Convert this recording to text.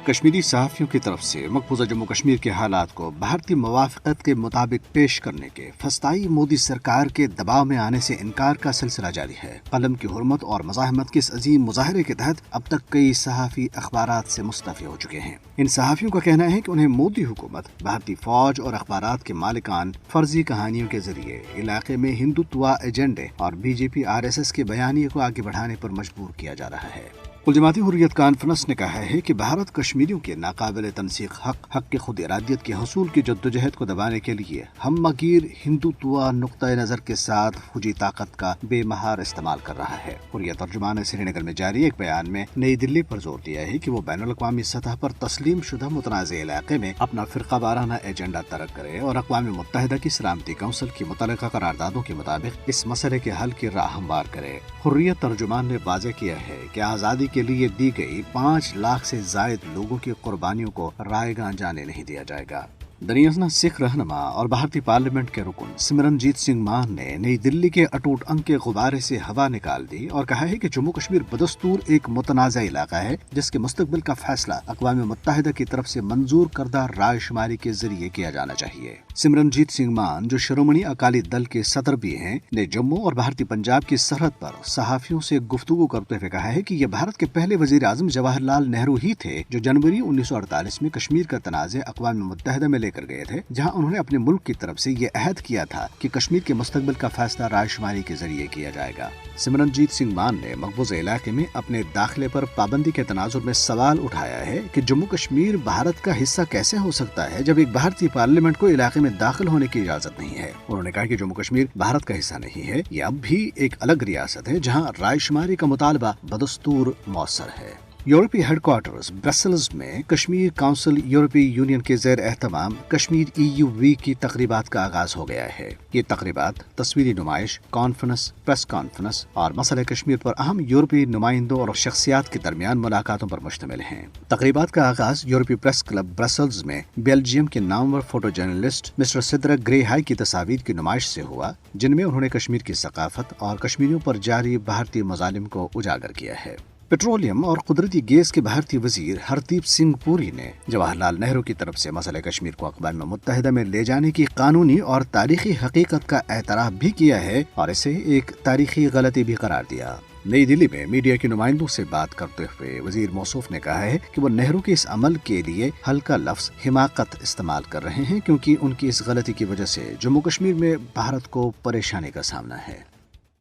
کشمیری صحافیوں کی طرف سے مقبوضہ جموں کشمیر کے حالات کو بھارتی موافقت کے مطابق پیش کرنے کے فسطائی مودی سرکار کے دباؤ میں آنے سے انکار کا سلسلہ جاری ہے۔ قلم کی حرمت اور مزاحمت کے اس عظیم مظاہرے کے تحت اب تک کئی صحافی اخبارات سے مستعفی ہو چکے ہیں۔ ان صحافیوں کا کہنا ہے کہ انہیں مودی حکومت، بھارتی فوج اور اخبارات کے مالکان فرضی کہانیوں کے ذریعے علاقے میں ہندوتوا ایجنڈے اور BJP RSS کے بیانیے کو آگے بڑھانے پر مجبور کیا جا رہا ہے۔ کل جماعتی حریت کانفرنس نے کہا ہے کہ بھارت کشمیریوں کے ناقابل تنسیق حق کی خود ارادیت کے حصول کی جدوجہد کو دبانے کے لیے ہم مگیر ہندوتوا نقطۂ نظر کے ساتھ فوجی طاقت کا بے مہار استعمال کر رہا ہے۔ حریت ترجمان نے سری نگر میں جاری ایک بیان میں نئی دلی پر زور دیا ہے کہ وہ بین الاقوامی سطح پر تسلیم شدہ متنازع علاقے میں اپنا فرقہ وارانہ ایجنڈا ترک کرے اور اقوام متحدہ کی سلامتی کونسل کی متعلقہ قراردادوں کے مطابق اس مسئلے کے حل کی راہ ہموار کرے۔ حریت ترجمان نے واضح کیا ہے کہ آزادی کے لیے دی گئی 5 لاکھ سے زائد لوگوں کی قربانیوں کو رائے گاں جانے نہیں دیا جائے گا۔ دنیاسنا سکھ رہنما اور بھارتی پارلیمنٹ کے رکن سمرنجیت سنگھ مان نے نئی دلی کے اٹوٹ انگ کے غبارے سے ہوا نکال دی اور کہا ہے کہ جموں کشمیر بدستور ایک متنازع علاقہ ہے جس کے مستقبل کا فیصلہ اقوام متحدہ کی طرف سے منظور کردہ رائے شماری کے ذریعے کیا جانا چاہیے۔ سمرنجیت سنگھ مان، جو شرومنی اکالی دل کے صدر بھی ہیں، نے جموں اور بھارتی پنجاب کی سرحد پر صحافیوں سے گفتگو کرتے ہوئے کہا ہے کہ یہ بھارت کے پہلے وزیر اعظم جواہر لال نہرو ہی تھے جو جنوری 1948 میں کشمیر کا تنازع اقوام متحدہ میں لے کر گئے تھے، جہاں انہوں نے اپنے ملک کی طرف سے یہ عہد کیا تھا کہ کشمیر کے مستقبل کا فیصلہ رائے شماری کے ذریعے کیا جائے گا۔ سمرنجیت سنگھ مان نے مقبوضہ علاقے میں اپنے داخلے پر پابندی کے تناظر میں سوال اٹھایا ہے کہ جموں کشمیر بھارت کا حصہ کیسے ہو سکتا ہے جب ایک بھارتی پارلیمنٹ کو علاقے میں داخل ہونے کی اجازت نہیں ہے۔ انہوں نے کہا کہ جموں کشمیر بھارت کا حصہ نہیں ہے، یہ اب بھی ایک الگ ریاست ہے جہاں رائے شماری کا مطالبہ بدستور مؤثر ہے۔ یورپی ہیڈ کوارٹرز برسلز میں کشمیر کونسل یورپی یونین کے زیر اہتمام کشمیر EU ویک کی تقریبات کا آغاز ہو گیا ہے۔ یہ تقریبات تصویری نمائش، کانفرنس، پریس کانفرنس اور مسئلہ کشمیر پر اہم یورپی نمائندوں اور شخصیات کے درمیان ملاقاتوں پر مشتمل ہیں۔ تقریبات کا آغاز یورپی پریس کلب برسلز میں بیلجیم کے نامور فوٹو جرنلسٹ مسٹر سدرک گرے ہائی کی تصاویر کی نمائش سے ہوا، جن میں انہوں نے کشمیر کی ثقافت اور کشمیریوں پر جاری بھارتی مظالم کو اجاگر کیا ہے۔ پیٹرولیم اور قدرتی گیس کے بھارتی وزیر ہردیپ سنگھ پوری نے جواہر لال نہرو کی طرف سے مسئلہ کشمیر کو اقوام متحدہ میں لے جانے کی قانونی اور تاریخی حقیقت کا اعتراف بھی کیا ہے اور اسے ایک تاریخی غلطی بھی قرار دیا۔ نئی دلی میں میڈیا کے نمائندوں سے بات کرتے ہوئے وزیر موصوف نے کہا ہے کہ وہ نہرو کے اس عمل کے لیے ہلکا لفظ حماقت استعمال کر رہے ہیں کیونکہ ان کی اس غلطی کی وجہ سے جموں کشمیر میں بھارت کو پریشانی کا سامنا ہے۔